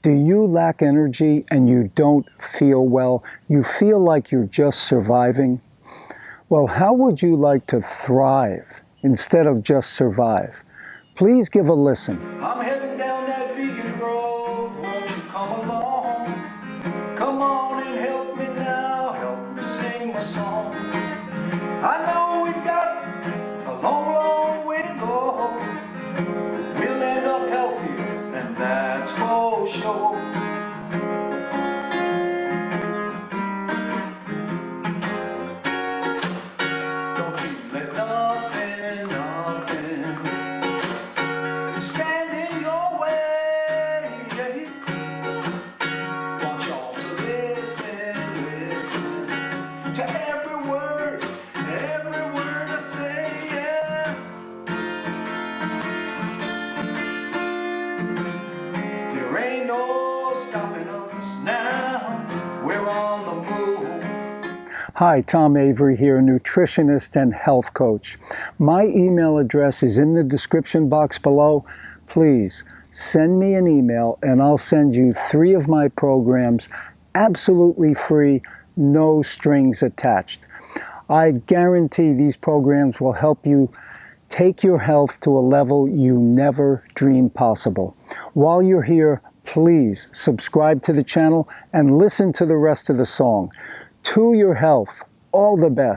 Do you lack energy and you don't feel well? You feel like you're just surviving? Well, how would you like to thrive instead of just survive? Please give a listen. I'm heading down that vegan road, won't you come along? Come on and help me now, help me sing my song. I know we've got a long, long way to go. We'll end up healthy, and that's for sure. Don't you let nothing stand in your way. Want y'all to listen to every word I say, yeah. There ain't no stopping us now, we're on the move. Hi, Tom Avery here, nutritionist and health coach. My email address is in the description box below. Please send me an email and I'll send you 3 of my programs absolutely free, no strings attached. I guarantee these programs will help you take your health to a level you never dreamed possible. While you're here, please subscribe to the channel and listen to the rest of the song. To your health, all the best.